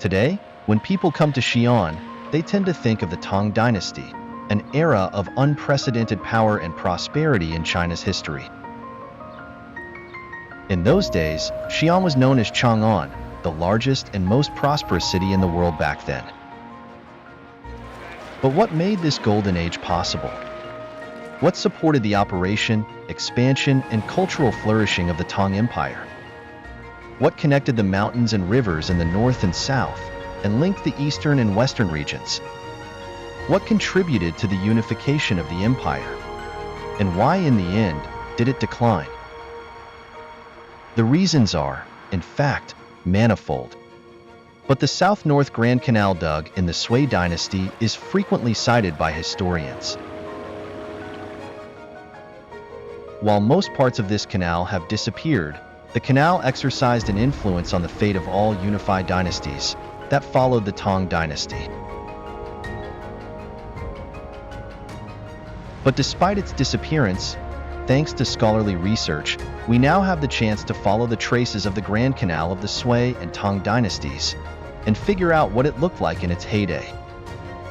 Today, when people come to Xi'an, they tend to think of the Tang Dynasty, an era of unprecedented power and prosperity in China's history. In those days, Xi'an was known as Chang'an, the largest and most prosperous city in the world back then. But what made this golden age possible? What supported the operation, expansion, and cultural flourishing of the Tang Empire? What connected the mountains and rivers in the north and south, and linked the eastern and western regions? What contributed to the unification of the empire? And why, in the end, did it decline? The reasons are, in fact, manifold. But the south-north Grand Canal dug in the Sui dynasty is frequently cited by historians. While most parts of this canal have disappeared, the canal exercised an influence on the fate of all unified dynasties that followed the Tang dynasty. But despite its disappearance, thanks to scholarly research, we now have the chance to follow the traces of the Grand Canal of the Sui and Tang dynasties and figure out what it looked like in its heyday.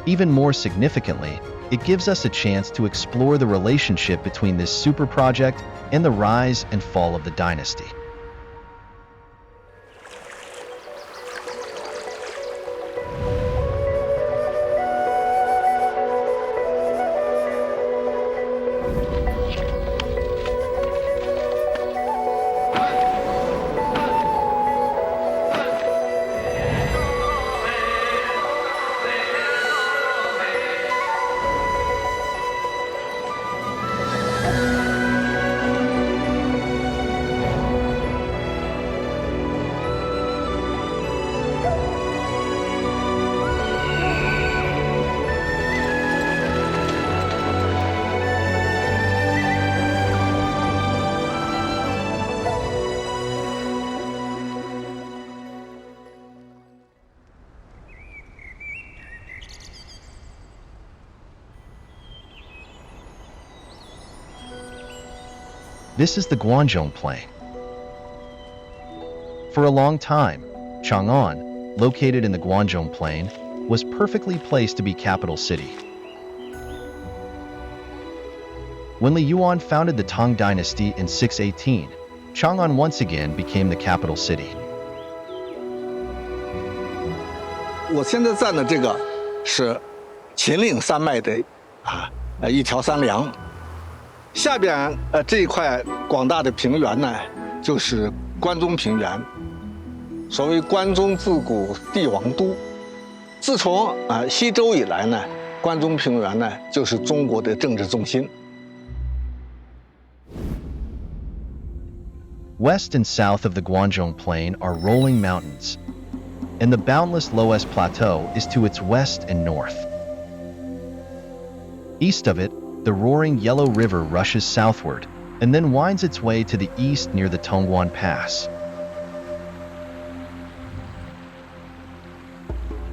Even more significantly, it gives us a chance to explore the relationship between this super project and the rise and fall of the dynasty. This is the Guanzhong Plain. For a long time, Chang'an, located in the Guanzhong Plain, was perfectly placed to be capital city. When Li Yuan founded the Tang Dynasty in 618, Chang'an once again became the capital city. 我现在站的这个是秦岭山脉的一条山梁，下边这一块广大的平原呢，就是关中平原。所谓关中自古帝王都，自从西周以来呢，关中平原呢就是中国的政治中心。 West and south of the Guanzhong Plain are rolling mountains, and the boundless Loess Plateau is to its west and north. East of it, the roaring Yellow River rushes southward and then winds its way to the east near the Tongguan Pass.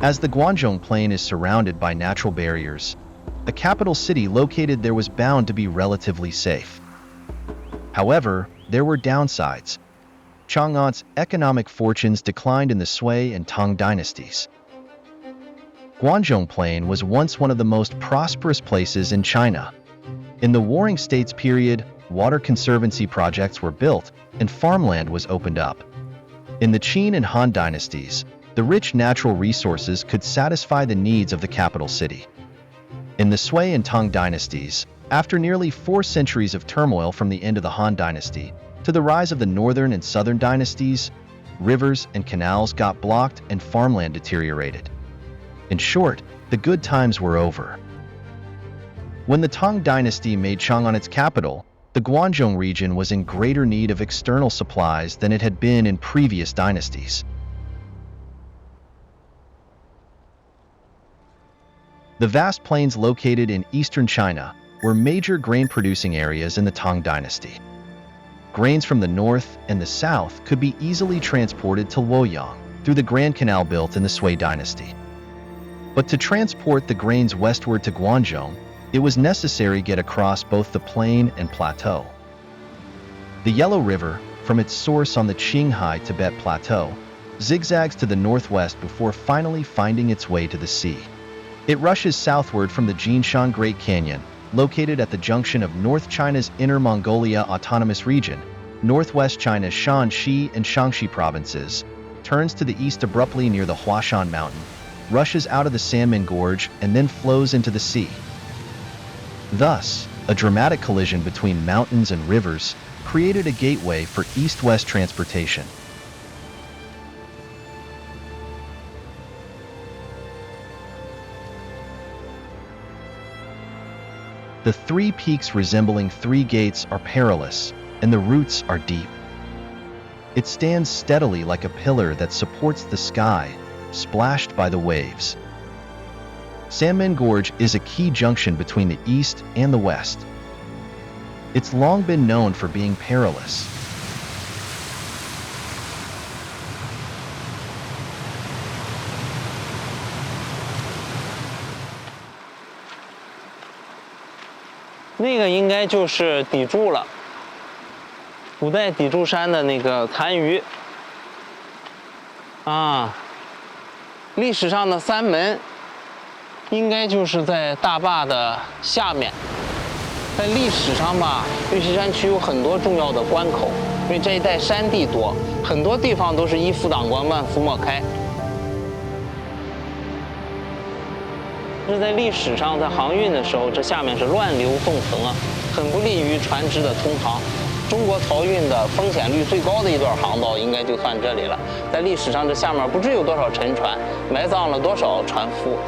As the Guanzhong Plain is surrounded by natural barriers, a capital city located there was bound to be relatively safe. However, there were downsides. Chang'an's economic fortunes declined in the Sui and Tang dynasties. Guanzhong Plain was once one of the most prosperous places in China. In the Warring States period, water conservancy projects were built and farmland was opened up. In the Qin and Han dynasties, the rich natural resources could satisfy the needs of the capital city. In the Sui and Tang dynasties, after nearly 4 centuries of turmoil from the end of the Han dynasty to the rise of the northern and southern dynasties, rivers and canals got blocked and farmland deteriorated. In short, the good times were over. When the Tang dynasty made Chang'an its capital, the Guanzhong region was in greater need of external supplies than it had been in previous dynasties. The vast plains located in eastern China were major grain-producing areas in the Tang dynasty. Grains from the north and the south could be easily transported to Luoyang through the Grand Canal built in the Sui dynasty. But to transport the grains westward to Guanzhong, it was necessary to get across both the plain and plateau. The Yellow River, from its source on the Qinghai Tibet Plateau, zigzags to the northwest before finally finding its way to the sea. It rushes southward from the Jinshan Great Canyon, located at the junction of North China's Inner Mongolia Autonomous Region, Northwest China's Shanxi and Shaanxi provinces, turns to the east abruptly near the Huashan Mountain, rushes out of the Sanmen Gorge, and then flows into the sea. Thus, a dramatic collision between mountains and rivers created a gateway for east-west transportation. The three peaks resembling three gates are perilous, and the roots are deep. It stands steadily like a pillar that supports the sky, splashed by the waves. Sanmen Gorge is a key junction between the east and the west. It's long been known for being perilous.那个应该就是砥柱了，古代砥柱山的那个残余啊。历史上的三门应该就是在大坝的下面。在历史上吧，玉溪山区有很多重要的关口，因为这一带山地多，很多地方都是一夫当关，万夫莫开。是在历史上，在航运的时候，这下面是乱流纵横啊，很不利于船只的通航。中国漕运的风险率最高的一段航道，应该就算这里了。在历史上，这下面不知有多少沉船，埋葬了多少船夫。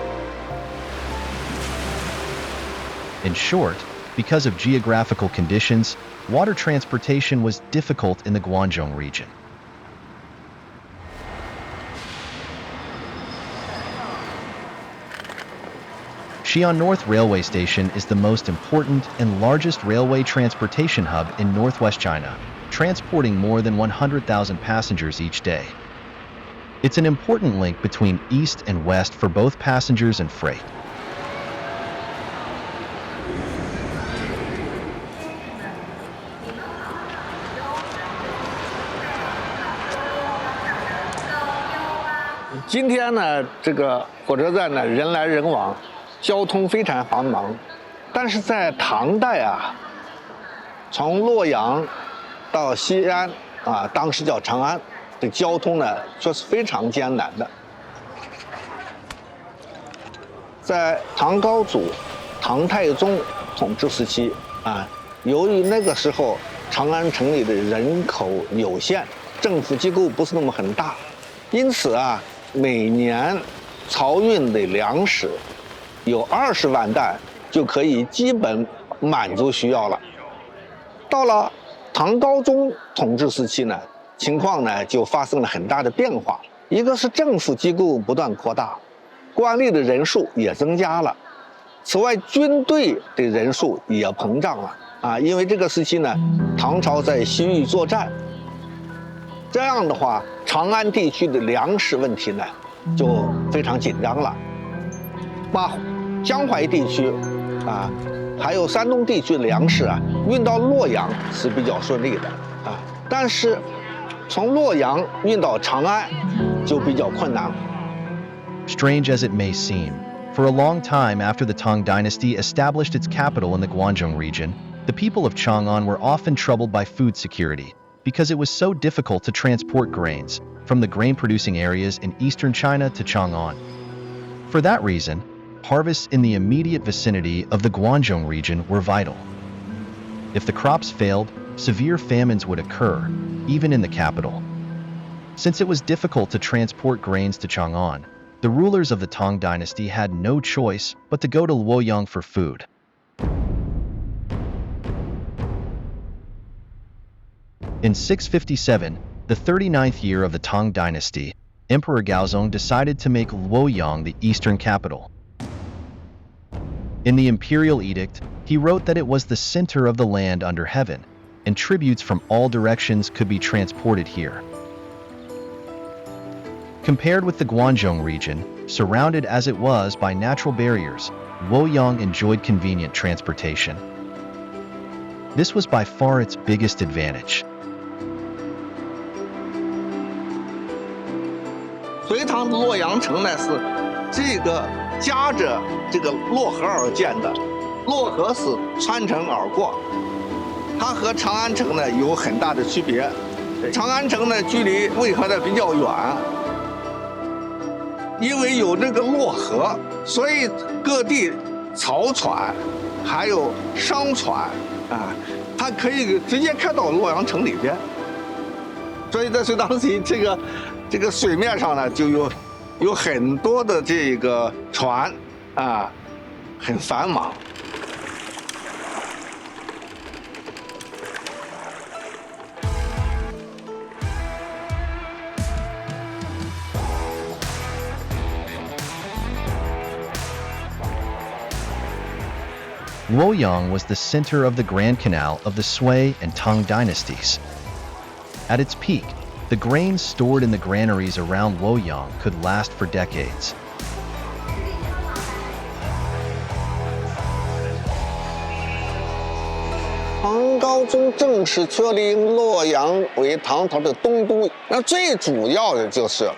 In short, because of geographical conditions, water transportation was difficult in the Guangzhou region. Xi'an North Railway Station is the most important and largest railway transportation hub in northwest China, transporting more than 100,000 passengers each day. It's an important link between east and west for both passengers and freight. Today, 呢，这个火车站呢，人来人往，交通非常繁忙。但是在唐代啊，从洛阳到西安啊，当时叫长安，这交通呢却是非常艰难的。在唐高祖、唐太宗统治时期啊，由于那个时候长安城里的人口有限，政府机构不是那么很大，因此啊，每年漕运的粮食有20万担，就可以基本满足需要了。到了唐高宗统治时期呢，情况呢就发生了很大的变化。一个是政府机构不断扩大，官吏的人数也增加了。此外，军队的人数也膨胀了啊，因为这个时期呢，唐朝在西域作战。这样的话，长安地区的粮食问题呢，就非常紧张了。把江淮地区啊，还有山东地区的粮食啊，运到洛阳是比较顺利的啊，但是从洛阳运到长安就比较困难。Strange as it may seem, for a long time after the Tang Dynasty established its capital in the Guangzhou region, the people of Chang'an were often troubled by food security, because it was so difficult to transport grains from the grain-producing areas in eastern China to Chang'an. For that reason, harvests in the immediate vicinity of the Guangzhou region were vital. If the crops failed, severe famines would occur, even in the capital. Since it was difficult to transport grains to Chang'an, the rulers of the Tang Dynasty had no choice but to go to Luoyang for food. In 657, the 39th year of the Tang Dynasty, Emperor Gaozong decided to make Luoyang the eastern capital. In the imperial edict, he wrote that it was the center of the land under heaven, and tributes from all directions could be transported here. Compared with the Guangzhou region, surrounded as it was by natural barriers, Luoyang enjoyed convenient transportation. This was by far its biggest advantage. 隋唐的洛阳城呢是这个夹着这个洛河而建的，洛河是穿城而过，它和长安城呢有很大的区别。长安城呢距离渭河呢比较远，因为有这个洛河，所以各地漕船还有商船啊，它可以直接开到洛阳城里边。所以在隋唐时期，这个水面上呢就有很多的这个船啊，很繁忙。Luoyang was the center of the Grand Canal of the Sui and Tang dynasties. At its peak, the grains stored in the granaries around Luoyang could last for decades. 唐高宗正式确立洛阳为唐朝的东都，那最主要的就是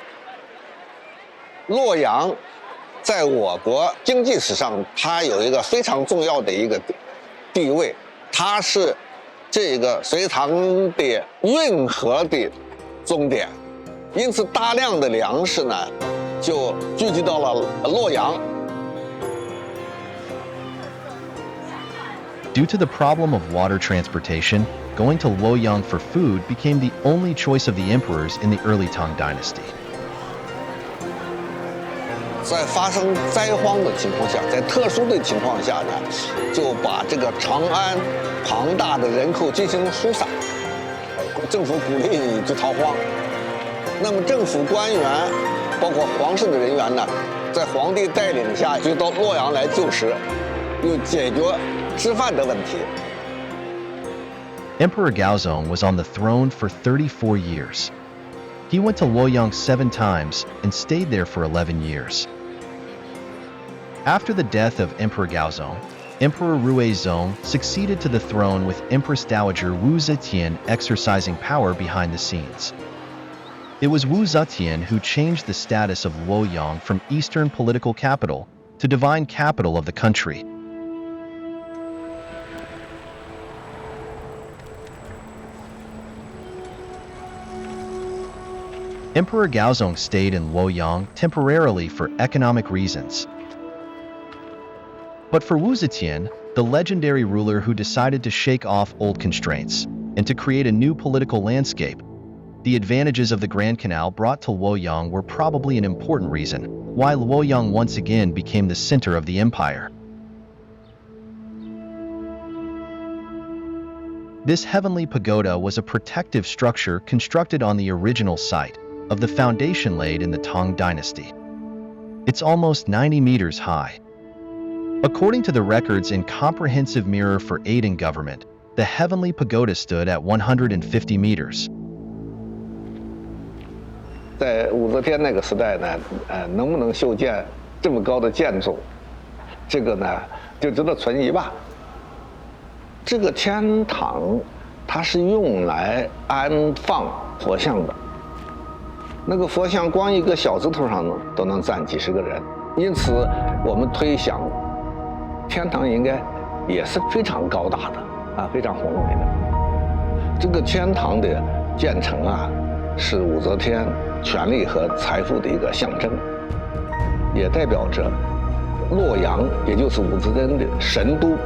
洛阳在我国经济史上，它有一个非常重要的一个地位，它是这个隋唐的运河的终点，因此大量的粮食呢就聚集到了洛阳。Due to the problem of water transportation, going to Luoyang for food became the only choice of the emperors in the early Tang dynasty. 在发生灾荒的情况下，在特殊的情况下呢，就把这个长安庞大的人口进行疏散，政府鼓励你去逃荒。那么政府官员，包括皇室的人员呢，在皇帝带领下就到洛阳来救食，又解决吃饭的问题。Emperor Gaozong was on the throne for 34 years. He went to Luoyang 7 times and stayed there for 11 years. After the death of Emperor Gaozong, Emperor Ruizong succeeded to the throne with Empress Dowager Wu Zetian exercising power behind the scenes. It was Wu Zetian who changed the status of Luoyang from eastern political capital to divine capital of the country. Emperor Gaozong stayed in Luoyang temporarily for economic reasons. But for Wu Zetian, the legendary ruler who decided to shake off old constraints and to create a new political landscape, the advantages of the Grand Canal brought to Luoyang were probably an important reason why Luoyang once again became the center of the empire. This heavenly pagoda was a protective structure constructed on the original site of the foundation laid in the Tang dynasty. It's almost 90 meters high. According to the records in Comprehensive Mirror for Aid in Government, the heavenly pagoda stood at 150 meters. 在武则天那个时代呢，能不能修建这么高的建筑，这个呢就值得存疑吧。这个天堂，它是用来安放佛像的。那个佛像光一个小指头上呢都能站几十个人，因此我们推想，天堂应该也是非常高大的非常宏伟的。这个天堂的建成是武则天权力和财富的一个象征，也代表着洛阳，也就是武则天的神都，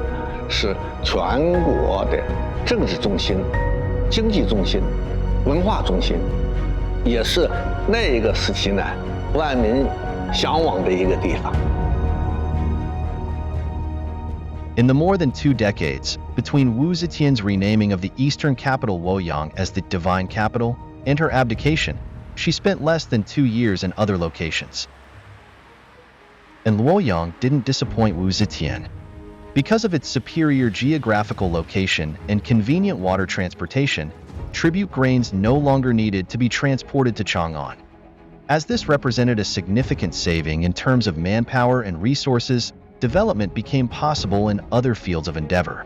是全国的政治中心、经济中心、文化中心。也是那个时期呢，万民向往的一个地方。In the more than 2 decades between Wu Zetian's renaming of the eastern capital Luoyang as the divine capital and her abdication, she spent less than 2 years in other locations. And Luoyang didn't disappoint Wu Zetian. Because of its superior geographical location and convenient water transportation, tribute grains no longer needed to be transported to Chang'an. As this represented a significant saving in terms of manpower and resources, development became possible in other fields of endeavor.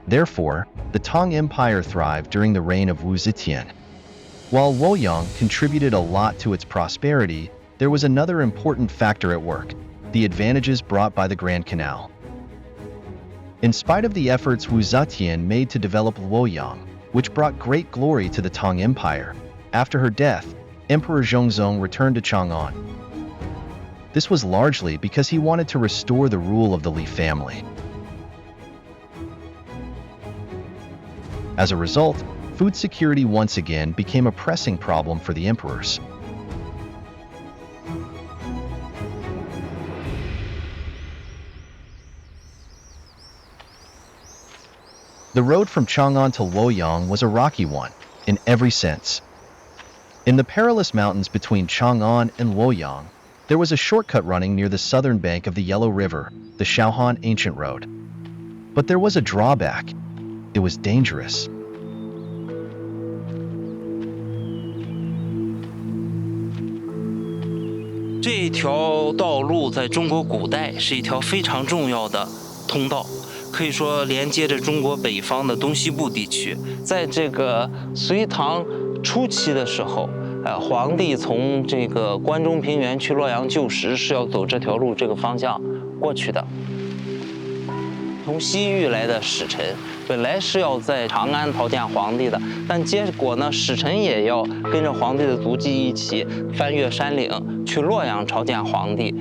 Therefore, the Tang Empire thrived during the reign of Wu Zetian. While Luoyang contributed a lot to its prosperity, there was another important factor at work: the advantages brought by the Grand Canal. In spite of the efforts Wu Zetian made to develop Luoyang, which brought great glory to the Tang Empire, after her death, Emperor Zhongzong returned to Chang'an. This was largely because he wanted to restore the rule of the Li family. As a result, food security once again became a pressing problem for the emperors. The road from Chang'an to Luoyang was a rocky one, in every sense. In the perilous mountains between Chang'an and Luoyang, there was a shortcut running near the southern bank of the Yellow River, the Shaohan Ancient Road. But there was a drawback. It was dangerous.这一条道路在中国古代是一条非常重要的通道，可以说连接着中国北方的东西部地区。在这个隋唐初期的时候，皇帝从这个关中平原去洛阳就食是要走这条路这个方向过去的。从西域来的使臣本来是要在长安朝见皇帝的，但结果呢，使臣也要跟着皇帝的足迹一起翻越山岭去洛阳朝见皇帝。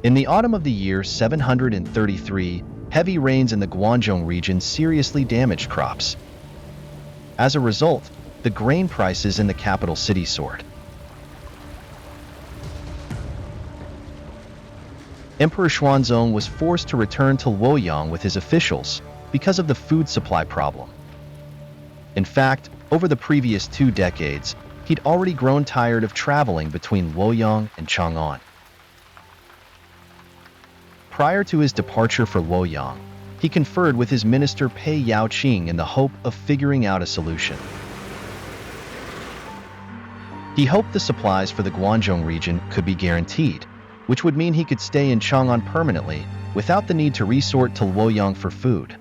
In the autumn of the year 733, heavy rains in the Guangdong region seriously damaged crops. As a result, the grain prices in the capital city soared. Emperor Xuanzong was forced to return to Luoyang with his officials because of the food supply problem. In fact, over the previous 2 decades, he'd already grown tired of traveling between Luoyang and Chang'an. Prior to his departure for Luoyang, he conferred with his minister Pei Yaoqing in the hope of figuring out a solution. He hoped the supplies for the Guangdong region could be guaranteed, which would mean he could stay in Chang'an permanently without the need to resort to Luoyang for food.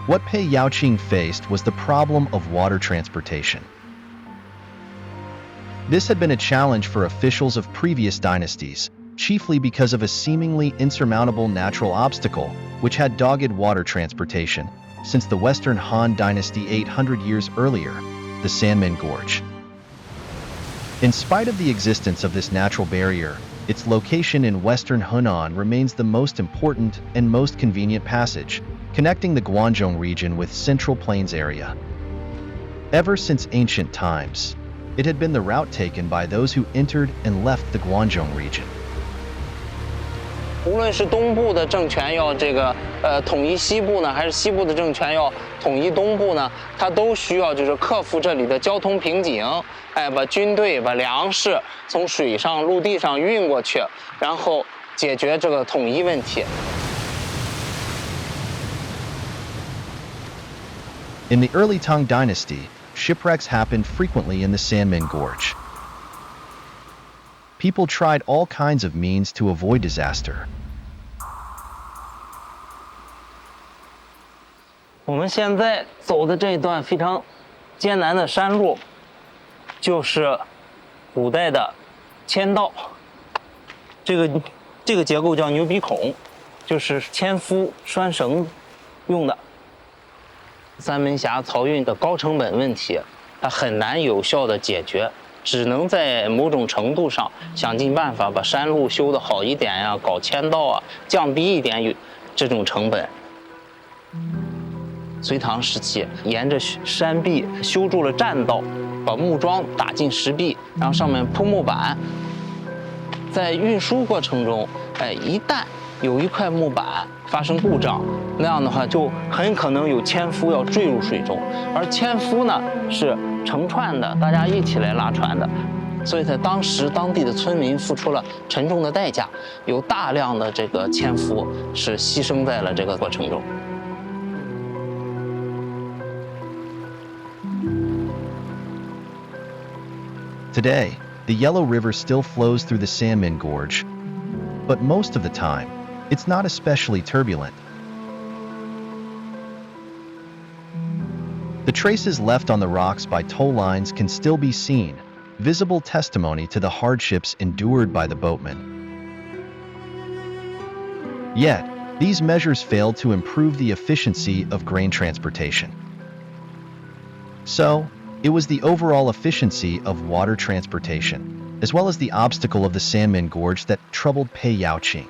What Pei Yaoqing faced was the problem of water transportation. This had been a challenge for officials of previous dynasties, chiefly because of a seemingly insurmountable natural obstacle which had dogged water transportation since the Western Han Dynasty 800 years earlier, the Sanmen Gorge. In spite of the existence of this natural barrier, its location in western Hunan remains the most important and most convenient passage, connecting the Guangdong region with Central Plains area. Ever since ancient times, it had been the route taken by those who entered and left the Guangdong region. 无论是东部的政权要统一西部呢，还是西部的政权要统一东部呢，它都需要克服这里的交通瓶颈，把军队、把粮食从水上、陆地上运过去，然后解决这个统一问题。In the early Tang Dynasty, shipwrecks happened frequently in the Sanmen Gorge. People tried all kinds of means to avoid disaster. 我们现在走的这一段非常艰难的山路，就是古代的签道。这个结构叫牛鼻孔，就是纤夫拴绳用的。三门峡漕运的高成本问题，它很难有效的解决。只能在某种程度上想尽办法把山路修得好一点呀，搞签道啊，降低一点这种成本。隋唐时期，沿着山壁修筑了栈道，把木桩打进石壁，然后上面铺木板。在运输过程中，一旦有一块木板发生故障，那样的话就很可能有纤夫要坠入水中，而纤夫呢是成串的，大家一起来拉船的，所以在当时当地的村民付出了沉重的代价，有大量的这个纤夫是牺牲在了这个过程中。Today, the Yellow River still flows through the Sanmin Gorge, but most of the time, it's not especially turbulent. The traces left on the rocks by tow lines can still be seen, visible testimony to the hardships endured by the boatmen. Yet, these measures failed to improve the efficiency of grain transportation. So, it was the overall efficiency of water transportation, as well as the obstacle of the Sanmin Gorge that troubled Pei Yaoqing.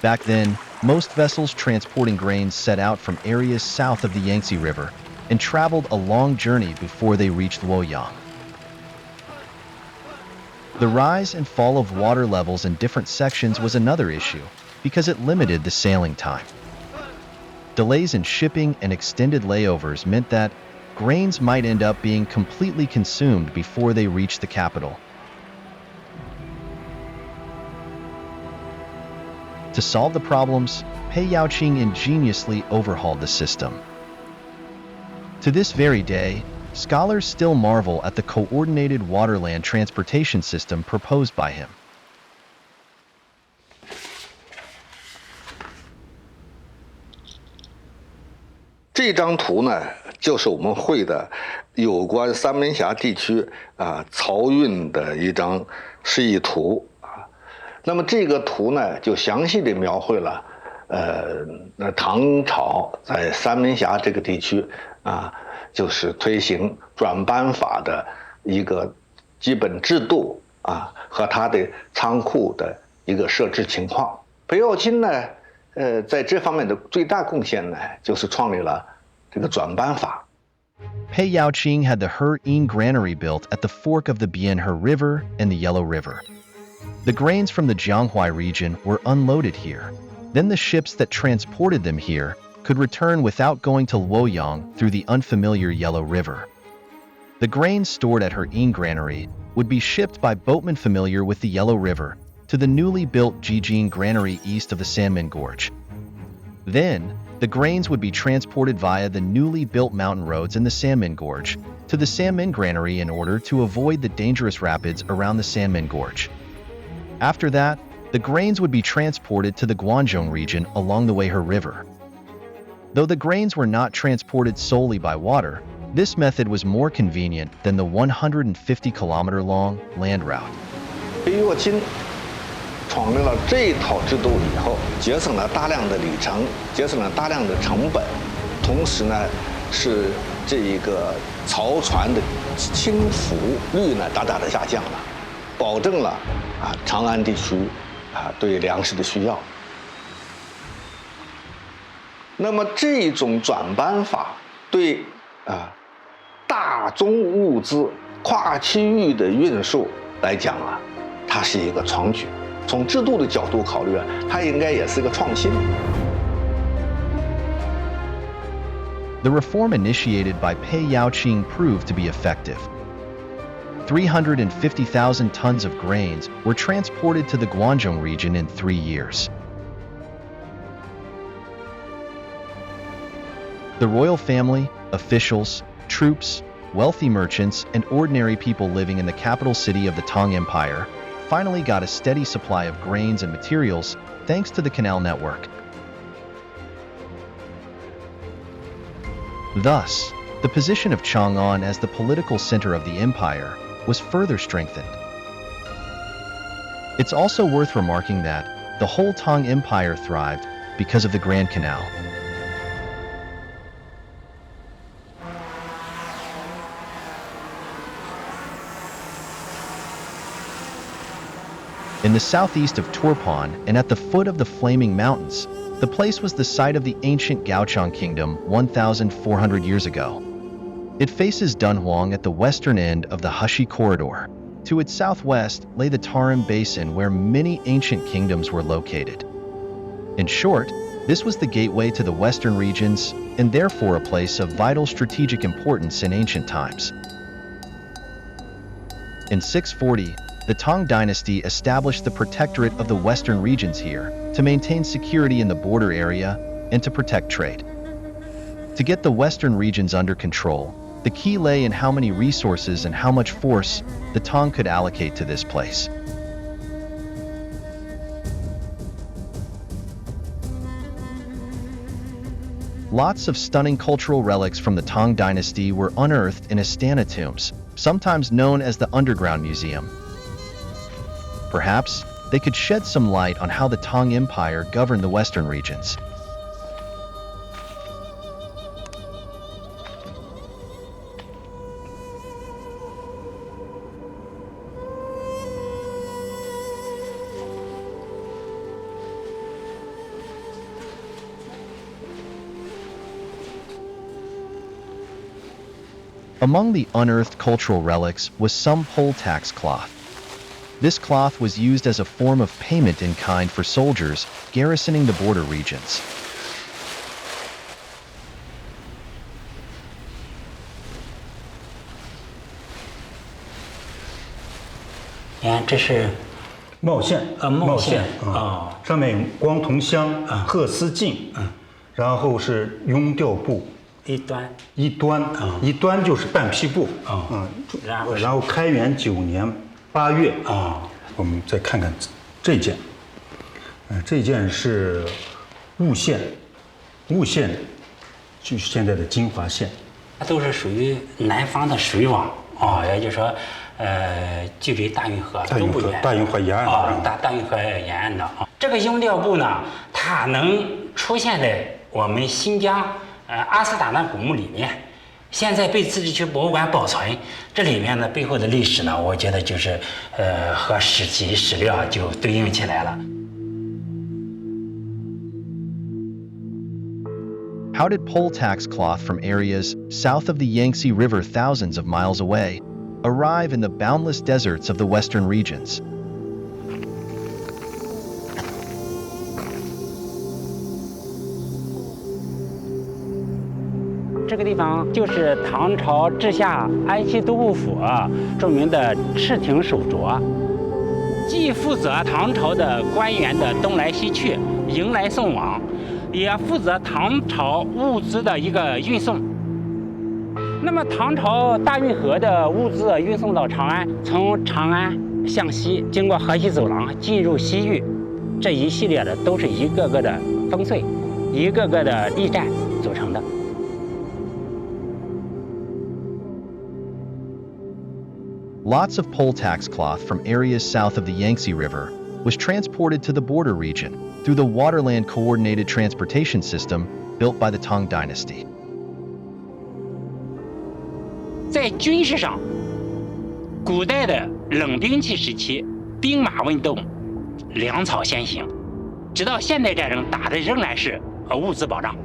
Back then, most vessels transporting grains set out from areas south of the Yangtze River and traveled a long journey before they reached Luoyang. The rise and fall of water levels in different sections was another issue because it limited the sailing time. Delays in shipping and extended layovers meant that grains might end up being completely consumed before they reached the capital. To solve the problems, Pei Yaoqing ingeniously overhauled the system. To this very day, scholars still marvel at the coordinated waterland transportation system proposed by him. 这张图呢，就是我们绘的有关三门峡地区漕运的一张示意图啊。那么这个图呢，就详细的描绘了唐朝在三门峡这个地区就是推行转班法的一个基本制度和它的仓库的一个设置情况。裴耀金呢，在这方面的最大贡献呢，就是创立了这个转班法。Pei Yaoqing had the He granary built at the fork of the Bianhe River and the Yellow River. The grains from the Jianghuai region were unloaded here. Then the ships that transported them here could return without going to Luoyang through the unfamiliar Yellow River. The grains stored at He granary would be shipped by boatmen familiar with the Yellow River to the newly built Jijing granary east of the Sanmin Gorge. Then, the grains would be transported via the newly built mountain roads in the Sanmin Gorge to the Sanmin granary in order to avoid the dangerous rapids around the Sanmin Gorge. After that, the grains would be transported to the Guangzhou region along the Weihe River. Though the grains were not transported solely by water, this method was more convenient than the 150-kilometer-long land route. 裴跃卿创立了这一套制度以后，节省了大量的里程，节省了大量的成本，同时呢，是这一个漕船的倾覆率呢大大的下降了，保证了长安地区对粮食的需要。那么这种转班法对大宗物资跨区域的运输来讲它是一个创举。从制度的角度考虑它应该也是个创新。The reform initiated by Pei Yaoqing proved to be effective. 350,000 tons of grains were transported to the Guangzhou region in 3 years. The royal family, officials, troops, wealthy merchants, and ordinary people living in the capital city of the Tang Empire finally got a steady supply of grains and materials thanks to the canal network. Thus, the position of Chang'an as the political center of the empire was further strengthened. It's also worth remarking that the whole Tang Empire thrived because of the Grand Canal. In the southeast of Turpan and at the foot of the Flaming Mountains, the place was the site of the ancient Gaochang Kingdom 1,400 years ago. It faces Dunhuang at the western end of the Heshi Corridor. To its southwest lay the Tarim Basin where many ancient kingdoms were located. In short, this was the gateway to the western regions and therefore a place of vital strategic importance in ancient times. In 640, the Tang dynasty established the protectorate of the western regions here to maintain security in the border area and to protect trade. To get the western regions under control, The key lay in how many resources and how much force the Tang could allocate to this place. Lots of stunning cultural relics from the Tang Dynasty were unearthed in Astana tombs, sometimes known as the Underground Museum. Perhaps they could shed some light on how the Tang Empire governed the western regions. Among the unearthed cultural relics was some poll tax cloth. This cloth was used as a form of payment in kind for soldiers garrisoning the border regions. 你看，这是帽线帽线啊，上面有光铜箱、鹤丝镜，然后是雍调布，一端一端就是半匹布，然后开元9年8月我们再看看这件，这件是雾线，就是现在的金华县，它都是属于南方的水网也就是说，距离大运河都不远，大运河沿岸大运河沿岸的这个雍调布呢，它能出现在我们新疆阿斯塔纳古墓里面，现在被自治区博物馆保存。这里面的背后的历史呢，我觉得就是和史籍史料就对应起来了。How did poll tax cloth from areas south of the Yangtze River thousands of miles away arrive in the boundless deserts of the western regions? 这个地方就是唐朝治下安西都护府著名的赤亭守拙，既负责唐朝的官员的东来西去、迎来送往，也负责唐朝物资的一个运送。那么唐朝大运河的物资运送到长安，从长安向西，经过河西走廊进入西域，这一系列的都是一个个的烽燧，一个个的驿站组成的。Lots of poll tax cloth from areas south of the Yangtze River was transported to the border region through the Waterland Coordinated Transportation System built by the Tang Dynasty. 在军事上，古代的冷兵器时期，兵马未动，粮草先行，直到现代战争打的仍然是物资保障。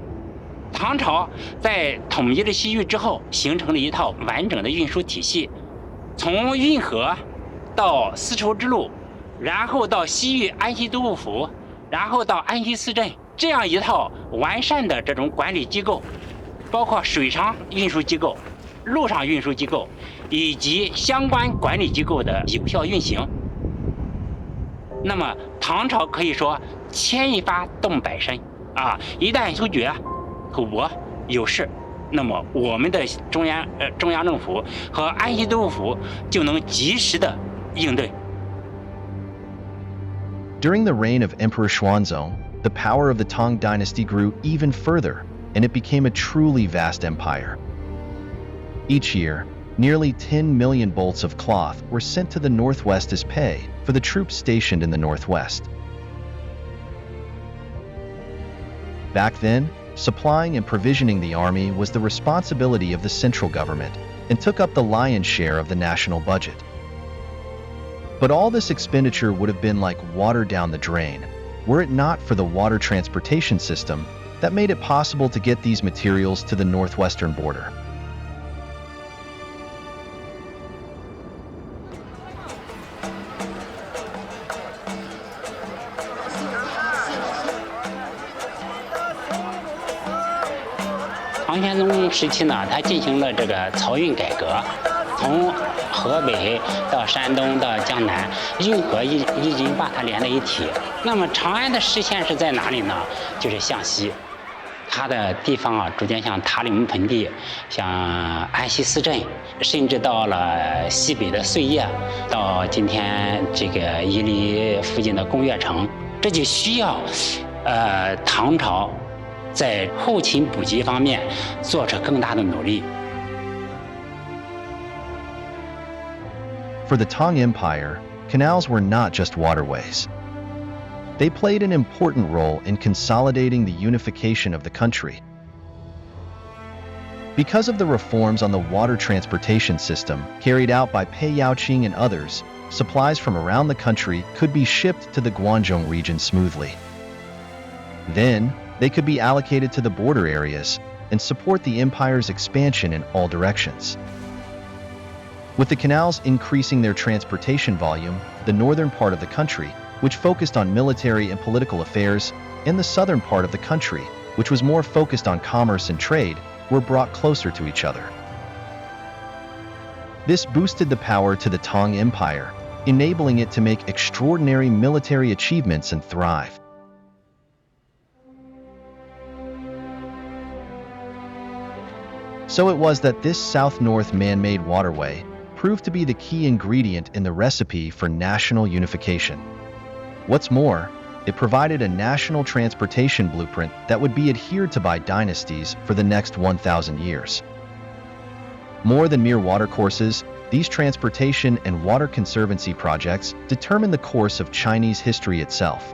唐朝在统一了西域之后，形成了一套完整的运输体系。从运河到丝绸之路，然后到西域安西都护府，然后到安西四镇，这样一套完善的这种管理机构，包括水上运输机构、陆上运输机构以及相关管理机构的有效运行。那么唐朝可以说牵一发动百身一旦突厥、吐蕃有事，那么我们的中央政府和安西都护府就能及时的应对。During the reign of Emperor Xuanzong, the power of the Tang Dynasty grew even further, and it became a truly vast empire. Each year, nearly 10 million bolts of cloth were sent to the northwest as pay for the troops stationed in the northwest. Back then, supplying and provisioning the army was the responsibility of the central government and took up the lion's share of the national budget. But all this expenditure would have been like water down the drain, were it not for the water transportation system that made it possible to get these materials to the northwestern border.《唐玄宗时期呢，他进行了这个漕运改革，从河北到山东到江南，运河一直把它连在一起。那么长安的实线是在哪里呢？就是向西。它的地方啊，逐渐向塔里木盆地，像安溪四镇，甚至到了西北的碎叶，到今天这个伊犁附近的工业城，这就需要，唐朝在后勤补给方面做出更大的努力。 For the Tang Empire, canals were not just waterways. They played an important role in consolidating the unification of the country. Because of the reforms on the water transportation system carried out by Pei Yaoqing and others, supplies from around the country could be shipped to the Guangzhou region smoothly. Then, they could be allocated to the border areas and support the empire's expansion in all directions. With the canals increasing their transportation volume, the northern part of the country, which focused on military and political affairs, and the southern part of the country, which was more focused on commerce and trade, were brought closer to each other. This boosted the power to the Tang Empire, enabling it to make extraordinary military achievements and thrive. So it was that this south-north man-made waterway proved to be the key ingredient in the recipe for national unification. What's more, it provided a national transportation blueprint that would be adhered to by dynasties for the next 1,000 years. More than mere watercourses, these transportation and water conservancy projects determine the course of Chinese history itself.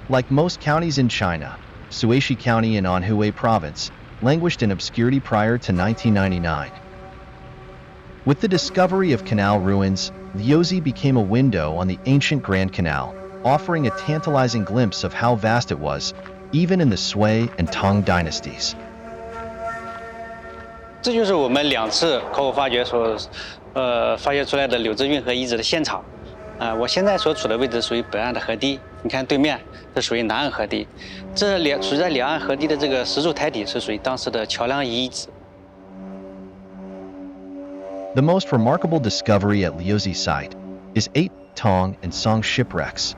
Like most counties in China, Suishi County in Anhui Province languished in obscurity prior to 1999. With the discovery of canal ruins, Liuzi became a window on the ancient Grand Canal, offering a tantalizing glimpse of how vast it was, even in the Sui and Tang dynasties. 这就是我们2次考古发掘所发掘出来的柳枝运河遗址的现场。我现在所处的位置属于北岸的河堤，你看对面是属于南岸河堤，这处在两岸河堤的这个石柱台底是属于当时的桥梁遗址。 The most remarkable discovery at Liuzi site is 8 Tang and Song shipwrecks.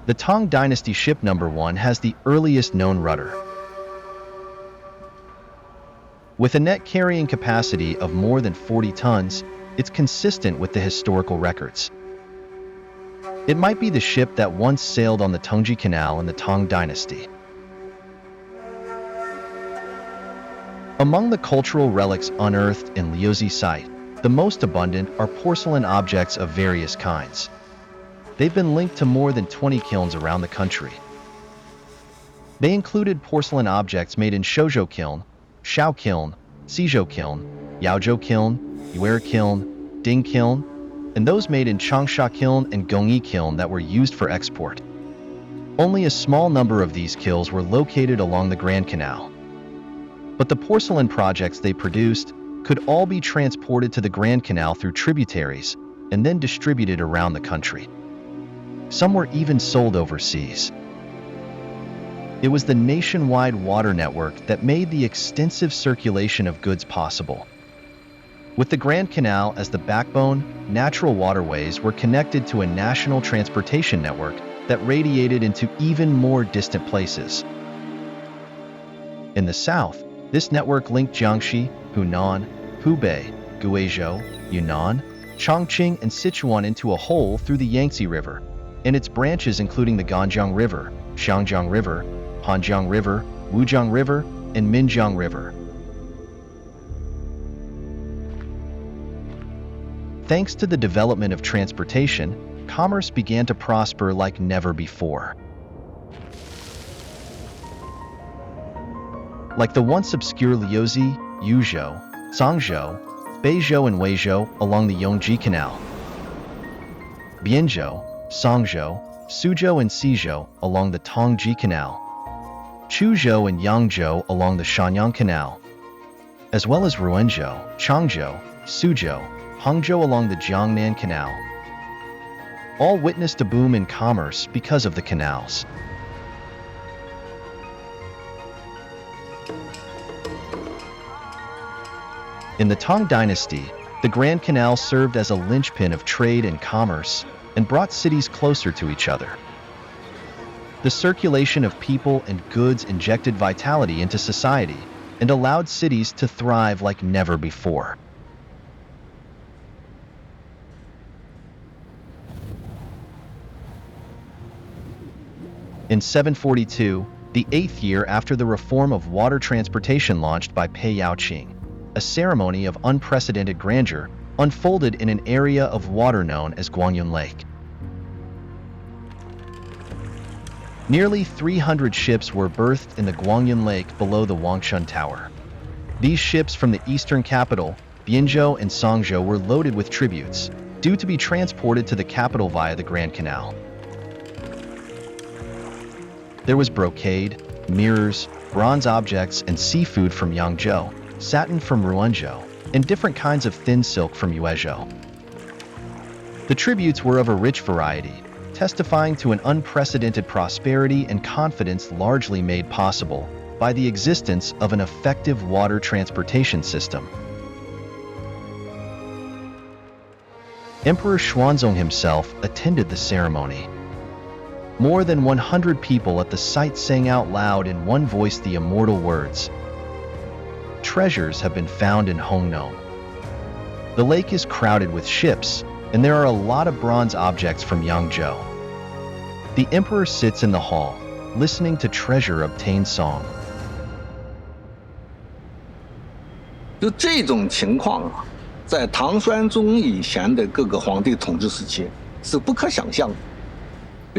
The Tang dynasty ship number 1 has the earliest known rudder. With a net carrying capacity of more than 40 tons, it's consistent with the historical records. It might be the ship that once sailed on the Tongji Canal in the Tang dynasty. Among the cultural relics unearthed in Liuzi site, the most abundant are porcelain objects of various kinds. They've been linked to more than 20 kilns around the country. They included porcelain objects made in Shoujo kiln, Shao kiln, Xizhou kiln, Yaozhou kiln, Yuer kiln, Ding kiln, and those made in Changsha kiln and Gongyi kiln that were used for export. Only a small number of these kilns were located along the Grand Canal. But the porcelain projects they produced could all be transported to the Grand Canal through tributaries and then distributed around the country. Some were even sold overseas. It was the nationwide water network that made the extensive circulation of goods possible. With the Grand Canal as the backbone, natural waterways were connected to a national transportation network that radiated into even more distant places. In the south, this network linked Jiangxi, Hunan, Hubei, Guizhou, Yunnan, Chongqing, and Sichuan into a whole through the Yangtze River, and its branches including the Ganjiang River, Xiangjiang River, Hanjiang River, Wujiang River, and Minjiang River. Thanks to the development of transportation, commerce began to prosper like never before. Like the once obscure Liuzi, Yuzhou, Zhangzhou, Beizhou, and Weizhou along the Yongji Canal. Bianzhou, Songzhou, Suzhou, and Xizhou along the Tongji Canal. Chuzhou and Yangzhou along the Shanyang Canal. As well as Ruenzhou, Changzhou, Suzhou, Hangzhou along the Jiangnan Canal. All witnessed a boom in commerce because of the canals. In the Tang dynasty, The Grand Canal served as a linchpin of trade and commerce and brought cities closer to each other. The circulation of people and goods injected vitality into society and allowed cities to thrive like never before. In 742, the 8th year after the reform of water transportation launched by Pei Yaoqing, a ceremony of unprecedented grandeur unfolded in an area of water known as Guangyun Lake. Nearly 300 ships were berthed in the Guangyun Lake below the Wangshun Tower. These ships from the eastern capital, Bianzhou and Songzhou, were loaded with tributes, due to be transported to the capital via the Grand Canal. There was brocade, mirrors, bronze objects, and seafood from Yangzhou, satin from Ruanzhou, and different kinds of thin silk from Yuezhou. The tributes were of a rich variety, testifying to an unprecedented prosperity and confidence largely made possible by the existence of an effective water transportation system. Emperor Xuanzong himself attended the ceremony. More than 100 people at the site sang out loud in one voice the immortal words, "Treasures have been found in Hongnom." The lake is crowded with ships, and there are a lot of bronze objects from Yangzhou. The emperor sits in the hall, listening to treasure obtained song. 就这种情况啊，在唐玄宗以前的各个皇帝统治时期是不可想象的，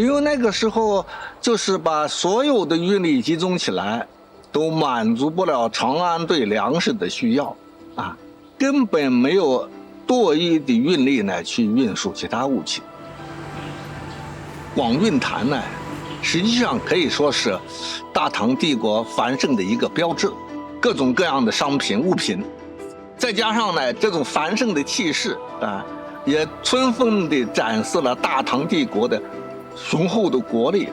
因为那个时候就是把所有的运力集中起来，都满足不了长安对粮食的需要啊，根本没有多余的运力呢去运输其他物品。广运坛呢，实际上可以说是大唐帝国繁盛的一个标志，各种各样的商品物品，再加上呢这种繁盛的气势啊，也充分地展示了大唐帝国的雄厚的国力。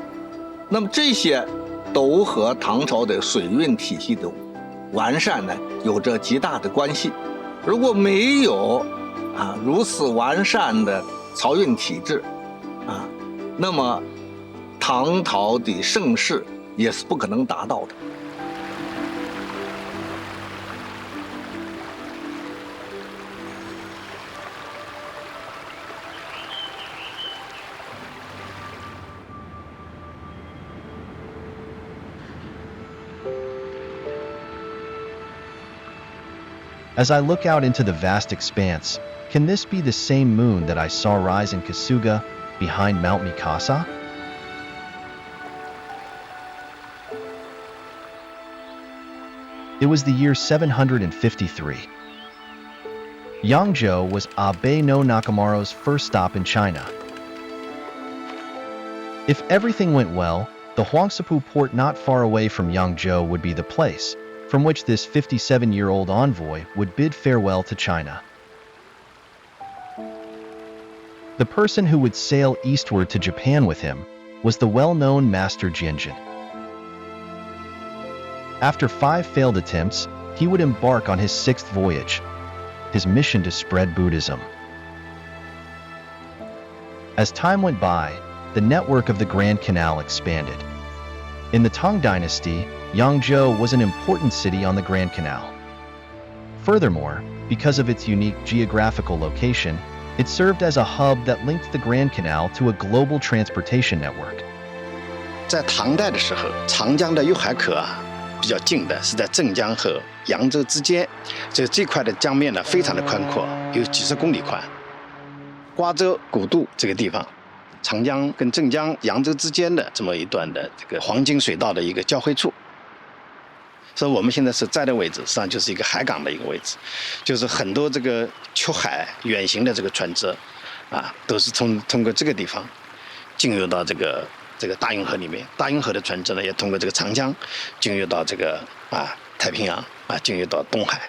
那么这些都和唐朝的水运体系的完善呢有着极大的关系。如果没有如此完善的漕运体制那么唐朝的盛世也是不可能达到的。As I look out into the vast expanse, can this be the same moon that I saw rise in Kasuga, behind Mount Mikasa? It was the year 753. Yangzhou was Abe no Nakamaro's first stop in China. If everything went well, the Huangsapu port not far away from Yangzhou would be the place from which this 57-year-old envoy would bid farewell to China. The person who would sail eastward to Japan with him was the well-known Master Jianjin. After 5 failed attempts, he would embark on his 6th voyage, his mission to spread Buddhism. As time went by, the network of the Grand Canal expanded. In the Tang Dynasty, Yangzhou was an important city on the Grand Canal. Furthermore, because of its unique geographical location, it served as a hub that linked the Grand Canal to a global transportation network. 在唐代的时候，长江的右海口比较近的是在镇江和扬州之间，这块的江面呢非常的宽阔，有几十公里宽。瓜州古渡这个地方，长江跟镇江、扬州之间的这么一段的这个黄金水道的一个交汇处。所以我们现在所在的位置，实际上就是一个海港的一个位置，就是很多这个出海远行的这个船只，都是通过这个地方进入到这个大运河里面。大运河的船只呢，也通过这个长江进入到这个太平洋进入到东海。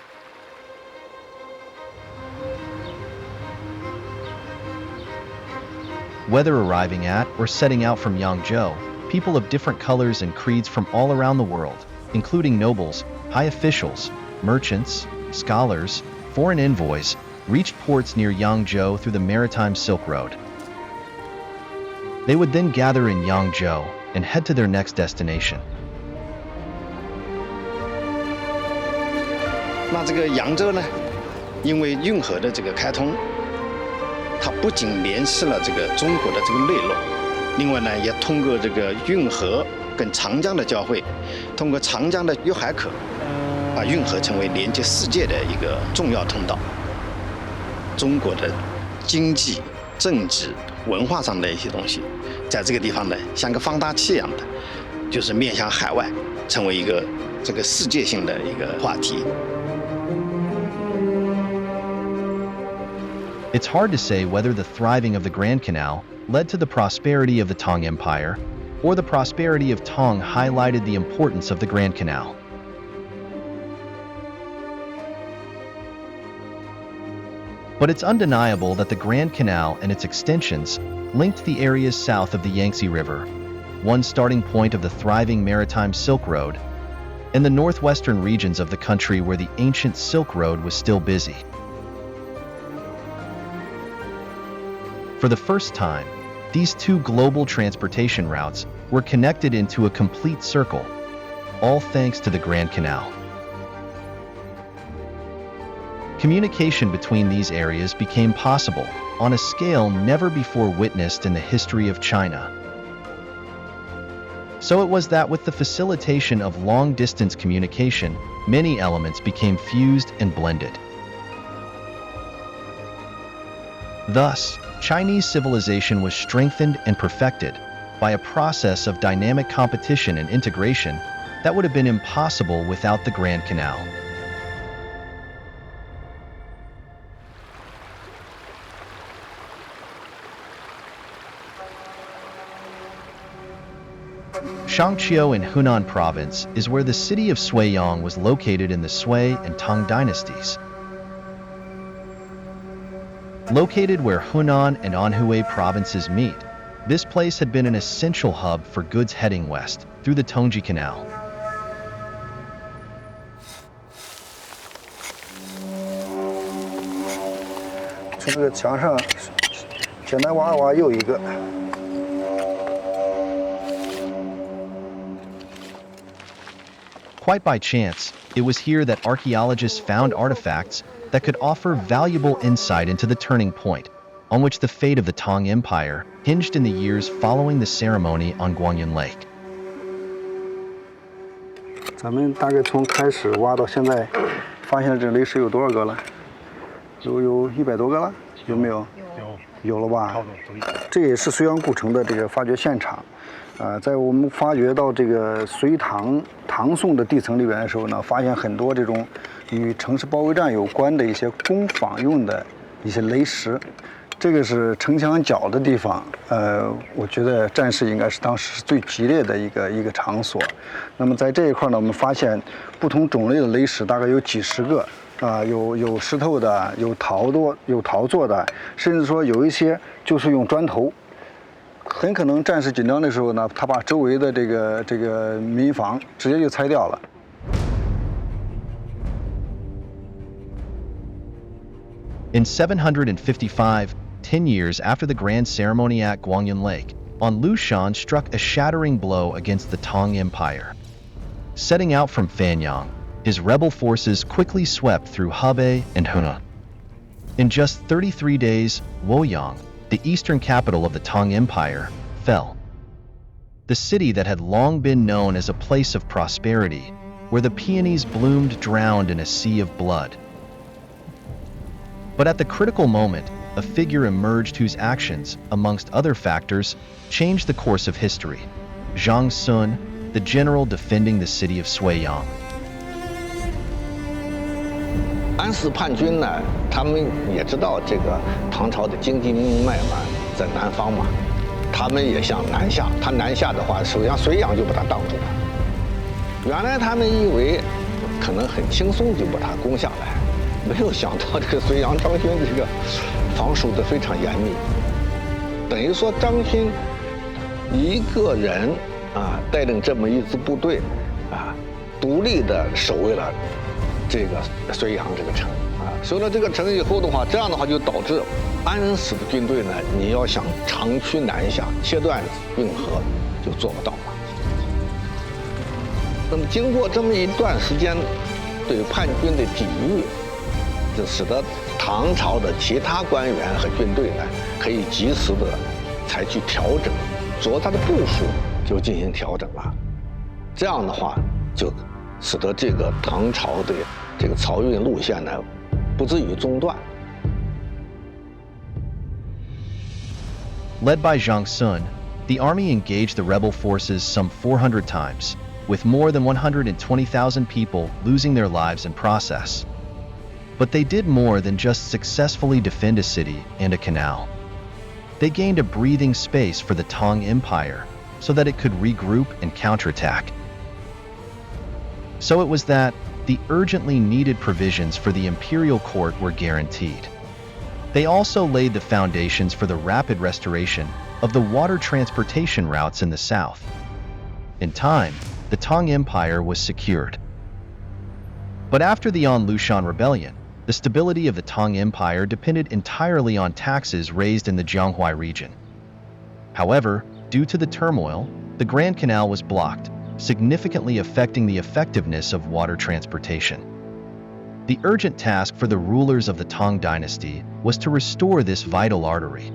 Whether arriving at or setting out from Yangzhou, people of different colors and creeds from all around the world, including nobles, high officials, merchants, scholars, foreign envoys, reached ports near Yangzhou through the maritime Silk Road. They would then gather in Yangzhou and head to their next destination. 那这个扬州呢，因为运河的这个开通，它不仅联系了这个中国的这个内陆，另外呢，也通过这个运河跟长江的交汇，通过长江的粤海口，把运河成为连接世界的一个重要通道。中国的经济、政治、文化上的一些东西，在这个地方呢，像个放大器一样的，就是面向海外，成为一个这个世界性的一个话题。 It's hard to say whether the thriving of the Grand Canal led to the prosperity of the Tang Empire, or the prosperity of Tang highlighted the importance of the Grand Canal. But it's undeniable that the Grand Canal and its extensions linked the areas south of the Yangtze River, one starting point of the thriving maritime Silk Road, and the northwestern regions of the country where the ancient Silk Road was still busy. For the first time, these two global transportation routes were connected into a complete circle, all thanks to the Grand Canal. Communication between these areas became possible on a scale never before witnessed in the history of China. So it was that with the facilitation of long-distance communication, many elements became fused and blended. Thus, Chinese civilization was strengthened and perfected by a process of dynamic competition and integration that would have been impossible without the Grand Canal. Shangqiu in Hunan province is where the city of Suiyang was located in the Sui and Tang dynasties. Located where Hunan and Anhui provinces meet, this place had been an essential hub for goods heading west through the Tongji Canal. Quite by chance, it was here that archaeologists found artifacts that could offer valuable insight into the turning point on which the fate of the Tang Empire hinged in the years following the ceremony on Guangyun Lake. 咱们大概从开始挖到现在，发现这雷石有多少个了？有100多个了，有没有？有了吧？这也是绥阳古城的这个发掘现场。在我们发掘到这个隋唐宋的地层里边的时候呢，发现很多这种与城市包围战有关的一些攻防用的一些雷石。这个是城墙角的地方，我觉得战事应该是当时最激烈的一个场所。那么在这一块呢，我们发现不同种类的雷石大概有几十个，有石头的，有陶做的，甚至说有一些就是用砖头。很可能战事紧张的时候呢，他把周围的这个民房直接就拆掉了。In 755, 10 years after the grand ceremony at Guangyun Lake, An Lushan struck a shattering blow against the Tang Empire. Setting out from Fanyang, his rebel forces quickly swept through Hebei and Hunan. In just 33 days, Luoyang, the eastern capital of the Tang Empire, fell. The city that had long been known as a place of prosperity, where the peonies bloomed drowned in a sea of blood. But at the critical moment, a figure emerged whose actions, amongst other factors, changed the course of history. Zhang Sun, the general defending the city of Suiyang. 安史叛军呢，他们也知道这个唐朝的经济命脉嘛，在南方嘛，他们也想南下。他南下的话，首先绥阳就把他挡住了。原来他们以为可能很轻松就把他攻下来，没有想到这个绥阳张勋这个防守的非常严密，等于说张勋一个人带领这么一支部队独立的守卫了这个绥阳这个城守了这个城以后的话，这样的话就导致安史的军队呢，你要想长驱南下，切断运河就做不到了。那么经过这么一段时间对叛军的抵御，就使得唐朝的其他官员和军队呢，可以及时的采取调整，着他的部署就进行调整了。这样的话，就使得这个唐朝的这个漕运路线呢，不至于中断。Led by Zhang Sun, the army engaged the rebel forces some 400 times, with more than 120,000 people losing their lives in process. But they did more than just successfully defend a city and a canal. They gained a breathing space for the Tang Empire so that it could regroup and counterattack. So it was that the urgently needed provisions for the imperial court were guaranteed. They also laid the foundations for the rapid restoration of the water transportation routes in the south. In time, the Tang Empire was secured. But after the An Lushan Rebellion, the stability of the Tang Empire depended entirely on taxes raised in the Jianghuai region. However, due to the turmoil, the Grand Canal was blocked, significantly affecting the effectiveness of water transportation. The urgent task for the rulers of the Tang dynasty was to restore this vital artery.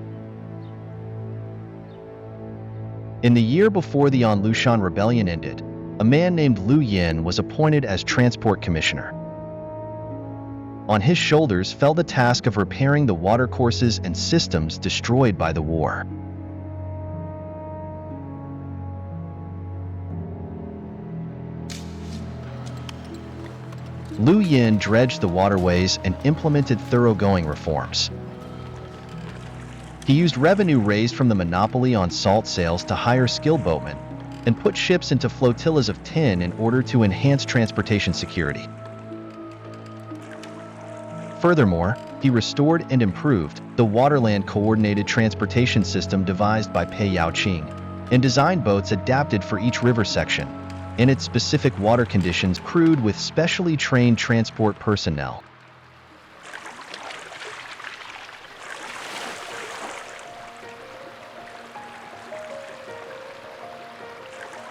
In the year before the An Lushan Rebellion ended, a man named Lu Yin was appointed as transport commissioner. On his shoulders fell the task of repairing the watercourses and systems destroyed by the war. Lu Yin dredged the waterways and implemented thoroughgoing reforms. He used revenue raised from the monopoly on salt sales to hire skilled boatmen and put ships into flotillas of 10 in order to enhance transportation security. Furthermore, he restored and improved the waterland coordinated transportation system devised by Pei Yaoqing and designed boats adapted for each river section and its specific water conditions, crewed with specially trained transport personnel.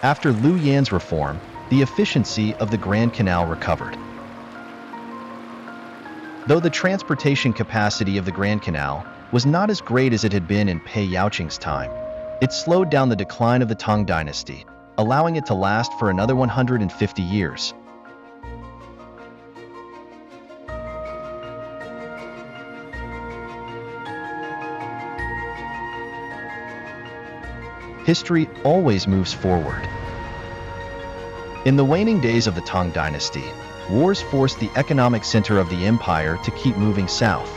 After Lu Yan's reform, the efficiency of the Grand Canal recovered. Though the transportation capacity of the Grand Canal was not as great as it had been in Pei Yaoqing's time, it slowed down the decline of the Tang dynasty, allowing it to last for another 150 years. History always moves forward. In the waning days of the Tang dynasty, wars forced the economic center of the empire to keep moving south.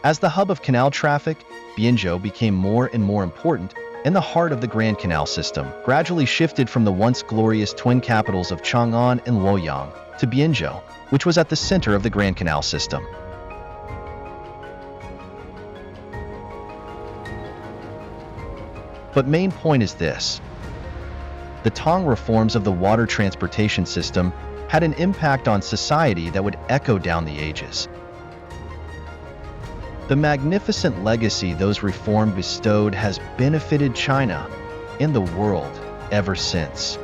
As the hub of canal traffic, Bianzhou became more and more important, and the heart of the Grand Canal system gradually shifted from the once glorious twin capitals of Chang'an and Luoyang to Bianzhou, which was at the center of the Grand Canal system. But main point is this: the Tang reforms of the water transportation system had an impact on society that would echo down the ages. The magnificent legacy those reforms bestowed has benefited China and the world ever since.